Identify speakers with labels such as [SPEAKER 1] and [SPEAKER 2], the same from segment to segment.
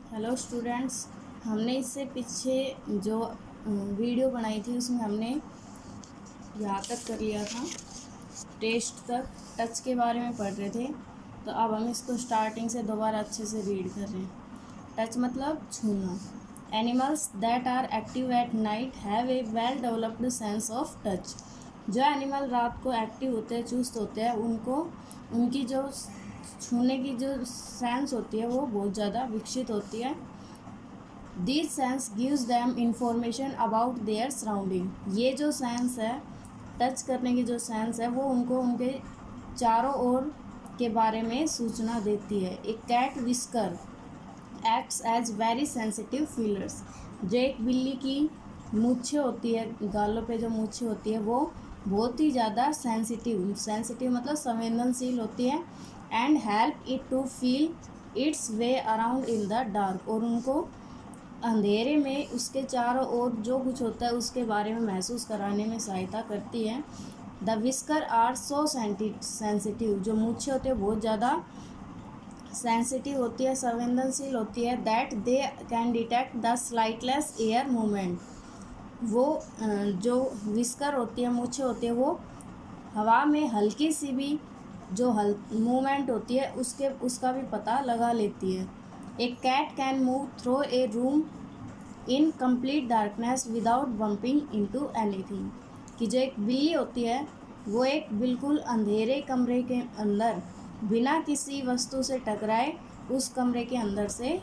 [SPEAKER 1] Hello students, हमने इससे पीछे जो वीडियो बनाई थी उसमें हमने यहाँ तक कर लिया था, टेस्ट तक टच के बारे में पढ़ रहे थे। तो अब हम इसको स्टार्टिंग से दोबारा अच्छे से रीड कर रहे हैं। टच मतलब छूना। Animals that are active at night have a well developed sense of touch. जो एनिमल रात को एक्टिव होते हैं, चुस्त होते हैं, उनको उनकी जो छूने की जो सेंस होती है वो बहुत ज़्यादा विकसित होती है। This sense gives them information about their surrounding. ये जो सेंस है, टच करने की जो सेंस है, वो उनको उनके चारों ओर के बारे में सूचना देती है। एक cat whisker acts as very sensitive feelers. जो एक बिल्ली की मूछें होती है, गालों पे जो मूछें होती है, वो बहुत ही ज़्यादा सेंसिटिव मतलब संवेदनशील होती है। And help it to feel its way around in the dark. और उनको अंधेरे में उसके चारों ओर जो कुछ होता है उसके बारे में महसूस कराने में सहायता करती है। The whisker are so sensitive. जो मूछें होती है बहुत ज़्यादा सेंसिटिव होती है, संवेदनशील होती है। That they can detect the slightest air movement. वो जो विस्कर होती है, मूछें होती है, वो हवा में हल्की सी भी जो मूवमेंट होती है उसका भी पता लगा लेती है। A cat can move through a room in complete darkness without bumping into anything. कि जो एक बिल्ली होती है वो एक बिल्कुल अंधेरे कमरे के अंदर बिना किसी वस्तु से टकराए उस कमरे के अंदर से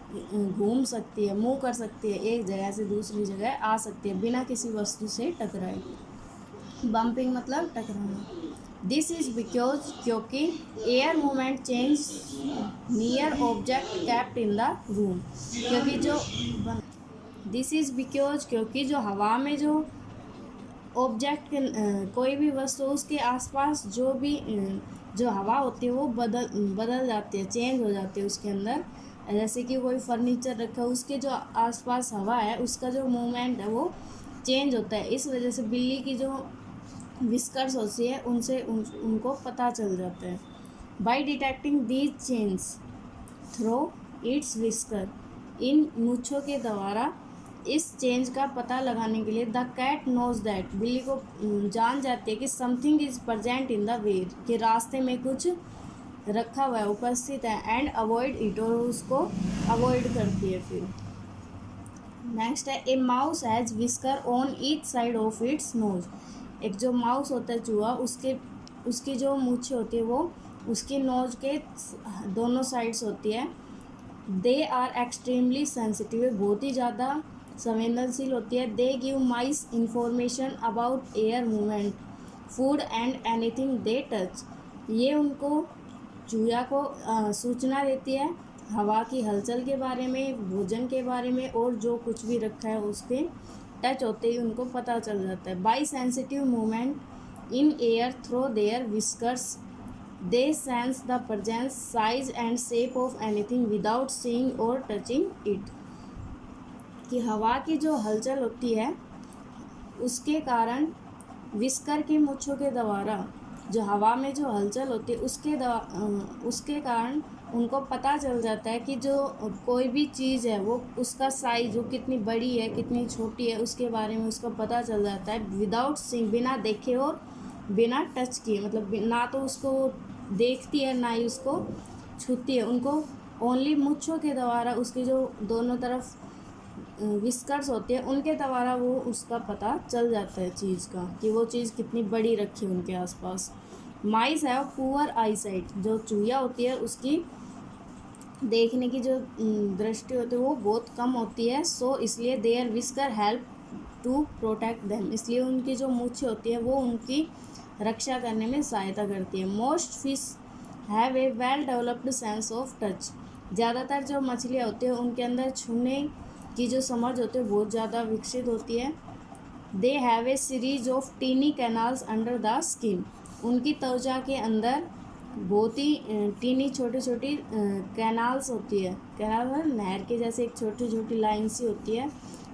[SPEAKER 1] घूम सकती है, मूव कर सकती है, एक जगह से दूसरी जगह आ सकती है बिना किसी वस्तु से टकराए। बम्पिंग मतलब टकराना। दिस इज बिकॉज क्योंकि air movement change near object kept in the room. क्योंकि जो दिस इज बिकॉज क्योंकि जो हवा में जो ऑब्जेक्ट के कोई भी वस्तु उसके आसपास जो भी जो हवा होती है वो बदल जाती है, चेंज हो जाती है उसके अंदर। जैसे कि कोई फर्नीचर रखा है, उसके जो आसपास हवा है उसका जो मूवमेंट है वो चेंज होता है। इस वजह से बिल्ली की जो विस्कर्स होती है उनसे उनको पता चल जाता है। By detecting these change through its whisker. इन मूछों के द्वारा इस चेंज का पता लगाने के लिए द कैट नोज दैट, बिल्ली को जान जाती है कि something is present in the way, कि रास्ते में कुछ रखा हुआ है, उपस्थित है। एंड अवॉइड इट, और उसको अवॉइड करती है। फिर नेक्स्ट है a mouse has whisker on each side of its nose. एक जो माउस होता है चूहा, उसकी जो मूछें होती है वो उसकी नोज के दोनों साइड्स होती है। दे आर एक्सट्रीमली सेंसिटिव, बहुत ही ज़्यादा संवेदनशील होती है। They give mice information about air movement, food and anything they touch. ये उनको चूहा को सूचना देती है हवा की हलचल के बारे में, भोजन के बारे में, और जो कुछ भी रखा है उसके टच होते ही उनको पता चल जाता है। By sensitive movement in air through their whiskers they sense the presence, size and shape of anything without seeing और टचिंग इट। कि हवा की जो हलचल होती है उसके कारण विस्कर की मूँछों के द्वारा जो हवा में जो हलचल होती है उसके कारण उनको पता चल जाता है कि जो कोई भी चीज़ है वो उसका साइज वो कितनी बड़ी है, कितनी छोटी है, उसके बारे में उसको पता चल जाता है। विदाउट सीइंग, बिना देखे और बिना टच किए, मतलब ना तो उसको देखती है ना ही उसको छूती है। उनको ओनली मूँछों के द्वारा उसकी जो दोनों तरफ विस्कर्स होते हैं उनके द्वारा वो उसका पता चल जाता है चीज़ का, कि वो चीज़ कितनी बड़ी रखी है उनके आसपास। माइस हैव पुअर आईसाइट। जो चूहिया होती है उसकी देखने की जो दृष्टि होती है वो बहुत कम होती है। सो इसलिए their whisker help to protect them. इसलिए उनकी जो मूछें होती है वो उनकी रक्षा करने में सहायता करती है। Most fish have a well developed sense of touch. ज़्यादातर जो मछलियाँ होती है उनके अंदर छूने की जो समझ होती है बहुत ज़्यादा विकसित होती है। They have a series of tiny canals under the skin. उनकी त्वचा के अंदर बहुत ही टीनी छोटी छोटी कैनाल्स होती है। कैनाल नहर के जैसे एक छोटी छोटी लाइन सी होती है,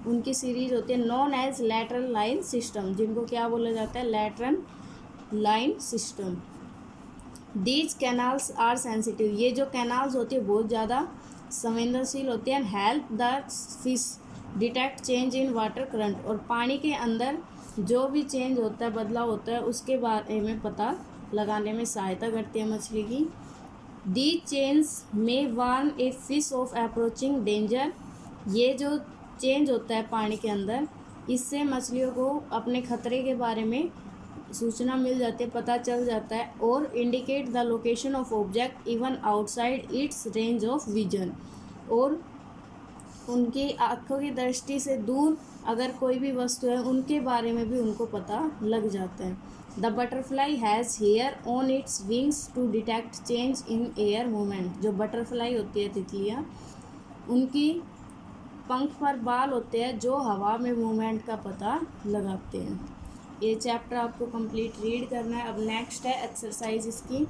[SPEAKER 1] उनकी सीरीज होती है। Known as lateral line system, जिनको क्या बोला जाता है, lateral line system. These canals are sensitive. ये जो कैनाल्स होती है बहुत ज़्यादा संवेदनशील होती है। Help the fish detect change in water current, और पानी के अंदर जो भी चेंज होता है, बदलाव होता है, उसके बारे में पता लगाने में सहायता करती है मछली की। The change may warn a fish of approaching danger, ये जो चेंज होता है पानी के अंदर, इससे मछलियों को अपने खतरे के बारे में सूचना मिल जाती है, पता चल जाता है। और indicate the location of object even outside it's range of vision, और उनकी आँखों की दृष्टि से दूर अगर कोई भी वस्तु है उनके बारे में भी उनको पता लग जाता है। The butterfly has hair on its wings to detect change in air movement, जो बटरफ्लाई होती है तितलियाँ, उनकी पंख पर बाल होते हैं जो हवा में मूवमेंट का पता लगाते हैं। ये चैप्टर आपको कंप्लीट रीड करना है। अब नेक्स्ट है एक्सरसाइज इसकी।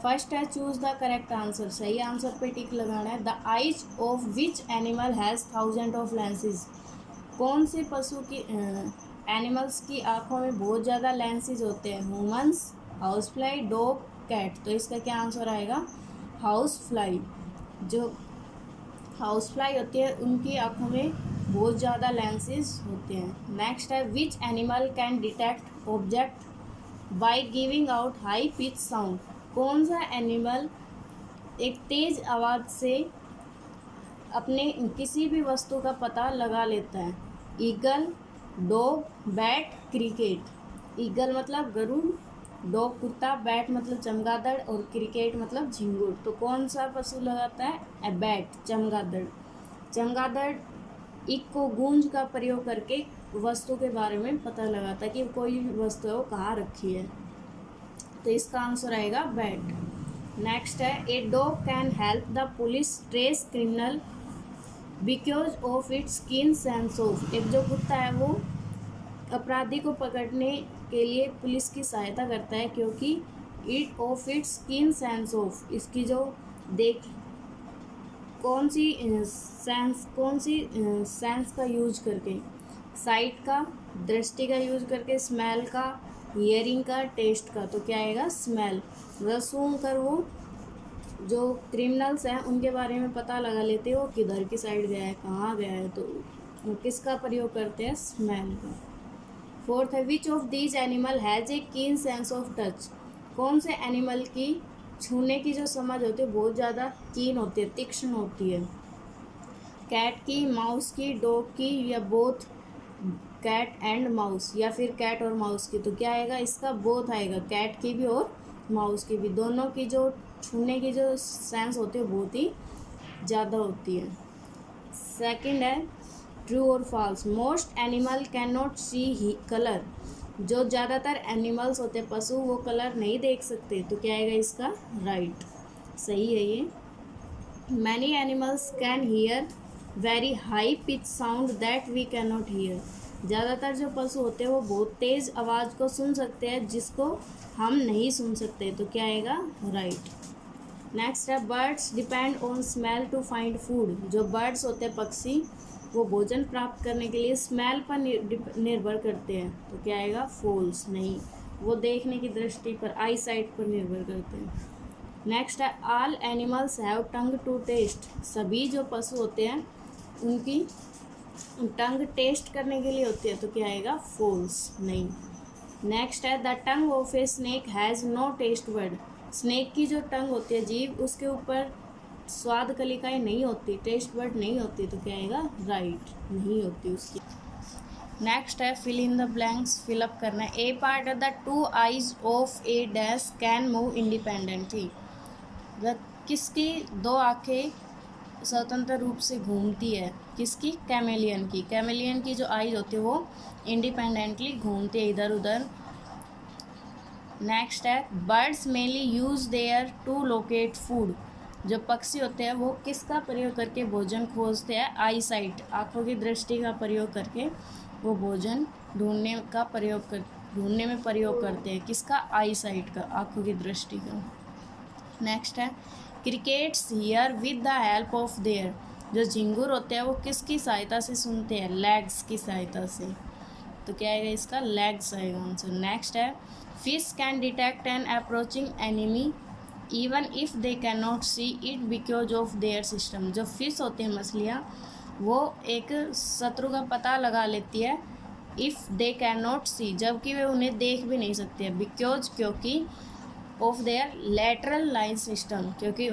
[SPEAKER 1] फर्स्ट है चूज द करेक्ट आंसर, सही आंसर पे टिक लगाना है। The eyes of which animal has thousand of lenses, कौन से पशु की एनिमल्स की आँखों में बहुत ज़्यादा लेंसेज होते हैं? Humans, house fly, dog, cat. तो इसका क्या आंसर आएगा? House fly. जो हाउस फ्लाई होती है उनकी आँखों में बहुत ज़्यादा लेंसेज होते हैं। नेक्स्ट है which animal can detect object by giving out high pitch sound, कौन सा एनिमल एक तेज़ आवाज़ से अपने किसी भी वस्तु का पता लगा लेता है? Eagle, dog, bat, cricket. Eagle मतलब गरुड़, डॉग कुत्ता, बैट मतलब चमगादड़, और क्रिकेट मतलब झिंगुर। तो कौन सा पशु लगाता है? बैट, चमगादड़। चमगादड़ एक को गूंज का प्रयोग करके वस्तु के बारे में पता लगाता है कि कोई भी वस्तु है वो कहाँ रखी है। तो इसका आंसर आएगा बैट। नेक्स्ट है a dog can help the police trace criminal because of its कीन सेंस ऑफ, एक जो कुत्ता है वो अपराधी को पकड़ने के लिए पुलिस की सहायता करता है क्योंकि इट ऑफ इट्स कीन सेंस ऑफ, इसकी जो देख कौन सी सेंस का यूज करके? साइट का, दृष्टि का यूज करके, स्मेल का, हियरिंग का, टेस्ट का। तो क्या आएगा? स्मेल। मतलब सूंघ कर वो जो क्रिमिनल्स हैं उनके बारे में पता लगा लेते हैं वो किधर की साइड गया है, कहाँ गया है। तो वो किसका प्रयोग करते हैं? स्मेल का। फोर्थ है which of these animal has a कीन सेंस ऑफ टच, कौन से एनिमल की छूने की जो समझ होती है बहुत ज़्यादा कीन होती है, तीक्ष्ण होती है? कैट की, माउस की, डॉग की, या बोथ कैट एंड माउस, या फिर कैट और माउस की। तो क्या आएगा इसका? बोथ आएगा, कैट की भी और माउस की भी। दोनों की जो छूने की जो सेंस होती है बहुत ही ज़्यादा होती है। सेकंड है ट्रू और false, most animal can not see colour, जो ज़्यादातर एनिमल्स होते हैं पशु वो कलर नहीं देख सकते। तो क्या आएगा इसका? राइट, सही है ये। Many animals can hear very high pitch sound that we can not hear, ज़्यादातर जो पशु होते हैं वो बहुत तेज़ आवाज़ को सुन सकते हैं जिसको हम नहीं सुन सकते। तो क्या आएगा? राइट। नेक्स्ट है birds depend on smell to find food, जो बर्ड्स होते हैं पक्षी वो भोजन प्राप्त करने के लिए स्मेल पर निर्भर करते हैं। तो क्या आएगा? फॉल्स, नहीं, वो देखने की दृष्टि पर, आई साइट पर निर्भर करते हैं। नेक्स्ट है all animals have tongue to taste, सभी जो पशु होते हैं उनकी टंग टेस्ट करने के लिए होती है। तो क्या आएगा? फॉल्स, नहीं। नेक्स्ट है the tongue of a snake has no taste bud, snake की जो टंग होती है जीभ उसके ऊपर स्वाद कलिकाएँ नहीं होती, टेस्ट बर्ड नहीं होती। तो क्या आएगा? राइट, नहीं होती उसकी। नेक्स्ट है fill in the blanks, fill up करना है। A part of the two eyes of a dash can move independently, किसकी दो आँखें स्वतंत्र रूप से घूमती है? किसकी? कैमेलियन की। कैमेलियन की जो आइज होती है वो इंडिपेंडेंटली घूमती है इधर उधर। नेक्स्ट है birds mainly use their to locate food, जो पक्षी होते हैं वो किसका प्रयोग करके भोजन खोजते हैं? आई साइट, आँखों की दृष्टि का प्रयोग करके वो भोजन ढूंढने में प्रयोग करते हैं। किसका? आई साइट का, आँखों की दृष्टि का। नेक्स्ट है crickets here with the help of their, जो झिंगुर होते हैं वो किसकी सहायता से सुनते हैं? लेग्स की सहायता से। तो क्या आएगा इसका? लेग्स आएगा आंसर। नेक्स्ट है fish can detect N approaching enemy even if they can not see it because of their system. जो फिश होते हैं, मछलियाँ, वो एक शत्रु का पता लगा लेती है इफ़ दे कैन नॉट सी, जबकि वे उन्हें देख भी नहीं सकते, बिकॉज क्योंकि of their lateral line system, क्योंकि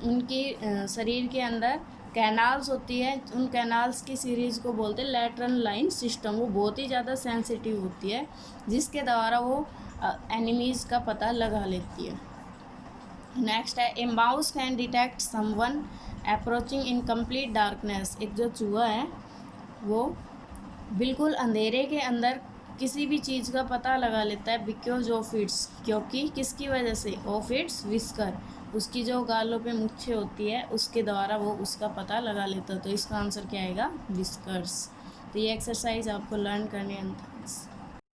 [SPEAKER 1] उनकी शरीर के अंदर कैनाल्स होती है, उन कैनाल्स की सीरीज़ को बोलते हैं लैटरल लाइन सिस्टम। वो बहुत ही ज़्यादा सेंसिटिव होती है, जिसके द्वारा वो एनिमीज़ का पता लगा लेती है। नेक्स्ट है a mouse can detect someone approaching in complete darkness. एक जो चूहा है वो बिल्कुल अंधेरे के अंदर किसी भी चीज़ का पता लगा लेता है, बिकॉज ऑफ इट्स, क्योंकि किसकी वजह से, ऑफ इट्स विस्कर, उसकी जो गालों पे मुच्छें होती है उसके द्वारा वो उसका पता लगा लेता है। तो इसका आंसर क्या आएगा, विस्कर्स। तो ये एक्सरसाइज आपको लर्न करनी है।